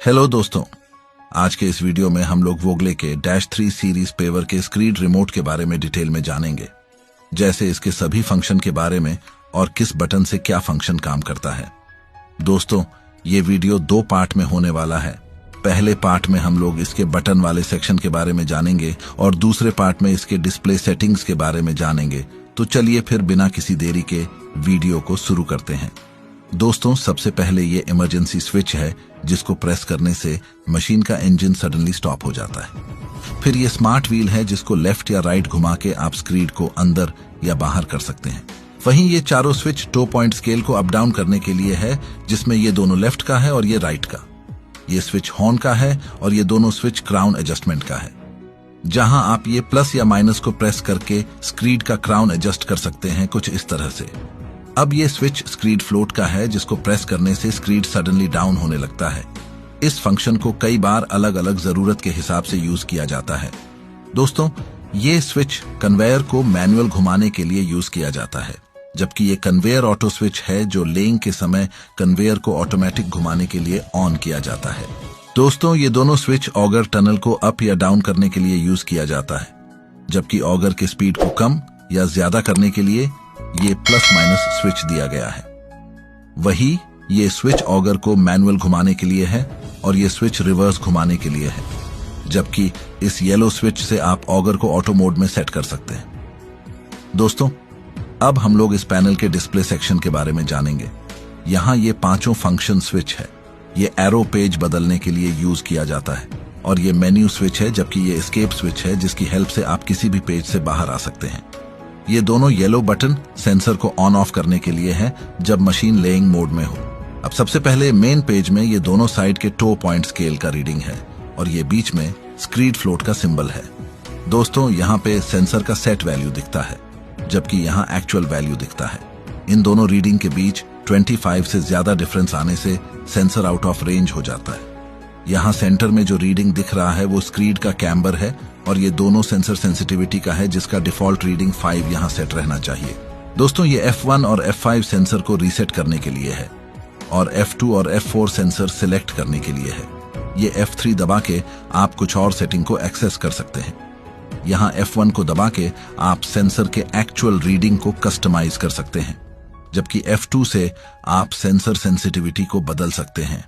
Hello दोस्तों, आज के इस वीडियो में हम लोग वोगले के -3 सीरीज पेवर के स्क्रीड रिमोट के बारे में डिटेल में जानेंगे, जैसे इसके सभी फंक्शन के बारे में और किस बटन से क्या फंक्शन काम करता है। दोस्तों, ये वीडियो 2 पार्ट में होने वाला है। पहले पार्ट में हम लोग इसके बटन वाले सेक्शन के बारे में जानेंगे और दूसरे पार्ट में इसके डिस्प्ले सेटिंग्स के बारे में जानेंगे। तो चलिए फिर बिना किसी देरी के वीडियो को शुरू करते हैं। दोस्तों, सबसे पहले ये इमरजेंसी स्विच है जिसको प्रेस करने से मशीन का इंजन सडनली स्टॉप हो जाता है। फिर ये स्मार्ट व्हील है जिसको लेफ्ट या राइट घुमा के आप स्क्रीड को अंदर या बाहर कर सकते हैं। वहीं ये चारों स्विच 2 पॉइंट स्केल को अप डाउन करने के लिए है, जिसमें ये दोनों लेफ्ट का है और ये राइट का। ये स्विच हॉर्न का है और ये दोनों स्विच क्राउन एडजस्टमेंट का है, जहां आप ये प्लस या माइनस को प्रेस करके स्क्रीड का क्राउन एडजस्ट कर सकते हैं, कुछ इस तरह से। अब ये स्विच स्क्रीड फ्लोट का है, जिसको प्रेस करने से स्क्रीड सडनली डाउन होने लगता है। इस फंक्शन को कई बार अलग अलग जरूरत के हिसाब से यूज किया जाता है। दोस्तों, ये स्विच कन्वेयर को मैनुअल घुमाने के लिए यूज किया जाता है, जबकि ये कन्वेयर ऑटो स्विच है जो लेइंग के समय कन्वेयर को ऑटोमेटिक घुमाने के लिए ऑन किया जाता है। दोस्तों, ये दोनों स्विच ऑगर टनल को अप या डाउन करने के लिए यूज किया जाता है, जबकि ऑगर की स्पीड को कम या ज्यादा करने के लिए ये प्लस माइनस स्विच दिया गया है। वही ये स्विच ऑगर को मैनुअल घुमाने के लिए है और ये स्विच रिवर्स घुमाने के लिए है, जबकि इस येलो स्विच से आप ऑगर को ऑटो मोड में सेट कर सकते हैं। दोस्तों, अब हम लोग इस पैनल के डिस्प्ले सेक्शन के बारे में जानेंगे। यहाँ ये 5 फंक्शन स्विच है। ये एरो पेज बदलने के लिए यूज किया जाता है और ये मेन्यू स्विच है, जबकि ये एस्केप स्विच है जिसकी हेल्प से आप किसी भी पेज से बाहर आ सकते हैं। ये दोनों येलो बटन सेंसर को ऑन ऑफ करने के लिए है जब मशीन लेइंग मोड में हो। अब सबसे पहले मेन पेज में ये दोनों साइड के 2 पॉइंट स्केल का रीडिंग है और ये बीच में स्क्रीड फ्लोट का सिंबल है। दोस्तों, यहाँ पे सेंसर का सेट वैल्यू दिखता है, जबकि यहाँ एक्चुअल वैल्यू दिखता है। इन दोनों रीडिंग के बीच 25 से ज्यादा डिफरेंस आने से सेंसर आउट ऑफ रेंज हो जाता है। यहाँ सेंटर में जो रीडिंग दिख रहा है वो स्क्रीड का कैम्बर है और ये दोनों सेंसर सेंसिटिविटी का है, जिसका डिफॉल्ट रीडिंग 5 यहाँ सेट रहना चाहिए। दोस्तों, ये F1 और F5 सेंसर को रीसेट करने के लिए है और F2 और F4 सेंसर सिलेक्ट करने के लिए है। ये F3 दबा के आप कुछ और सेटिंग को एक्सेस कर सकते हैं। यहाँ F1 को दबा के आप सेंसर के एक्चुअल रीडिंग को कस्टमाइज कर सकते हैं, जबकि F2 से आप सेंसर सेंसिटिविटी को बदल सकते हैं।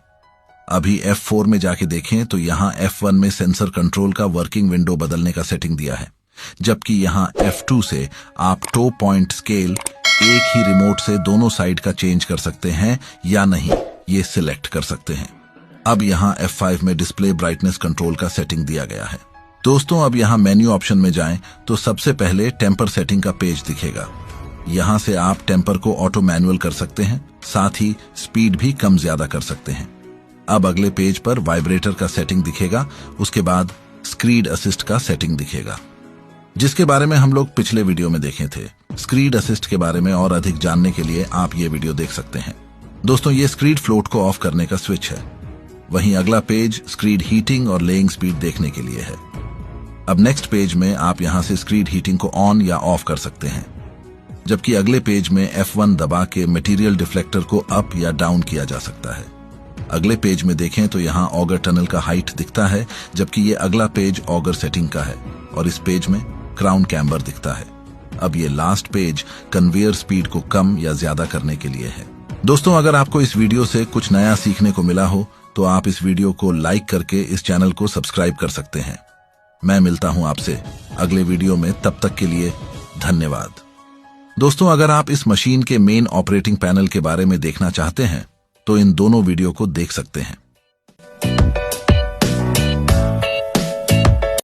अभी F4 में जाके देखें तो यहाँ F1 में सेंसर कंट्रोल का वर्किंग विंडो बदलने का सेटिंग दिया है, जबकि यहाँ F2 से आप 2 पॉइंट स्केल एक ही रिमोट से दोनों साइड का चेंज कर सकते हैं या नहीं, ये सिलेक्ट कर सकते हैं। अब यहाँ F5 में डिस्प्ले ब्राइटनेस कंट्रोल का सेटिंग दिया गया है। दोस्तों, अब यहाँ मेन्यू ऑप्शन में जाएं तो सबसे पहले टेम्पर सेटिंग का पेज दिखेगा। यहाँ से आप टेम्पर को ऑटो मैनुअल कर सकते हैं, साथ ही स्पीड भी कम ज्यादा कर सकते हैं। अब अगले पेज पर वाइब्रेटर का सेटिंग दिखेगा, उसके बाद स्क्रीड असिस्ट का सेटिंग दिखेगा, जिसके बारे में हम लोग पिछले वीडियो में देखे थे। स्क्रीड असिस्ट के बारे में और अधिक जानने के लिए आप ये वीडियो देख सकते हैं। दोस्तों, ये स्क्रीड फ्लोट को ऑफ करने का स्विच है। वहीं अगला पेज स्क्रीड हीटिंग और लेइंग स्पीड देखने के लिए है। अब नेक्स्ट पेज में आप यहां से स्क्रीड हीटिंग को ऑन या ऑफ कर सकते हैं, जबकि अगले पेज में F1 दबा के मटेरियल डिफ्लेक्टर को अप या डाउन किया जा सकता है। अगले पेज में देखें तो यहाँ ऑगर टनल का हाइट दिखता है, जबकि ये अगला पेज ऑगर सेटिंग का है और इस पेज में क्राउन कैम्बर दिखता है। अब ये लास्ट पेज कन्वेयर स्पीड को कम या ज्यादा करने के लिए है। दोस्तों, अगर आपको इस वीडियो से कुछ नया सीखने को मिला हो तो आप इस वीडियो को लाइक करके इस चैनल को सब्सक्राइब कर सकते हैं। मैं मिलता हूं आपसे अगले वीडियो में, तब तक के लिए धन्यवाद। दोस्तों, अगर आप इस मशीन के मेन ऑपरेटिंग पैनल के बारे में देखना चाहते हैं तो इन दोनों वीडियो को देख सकते हैं।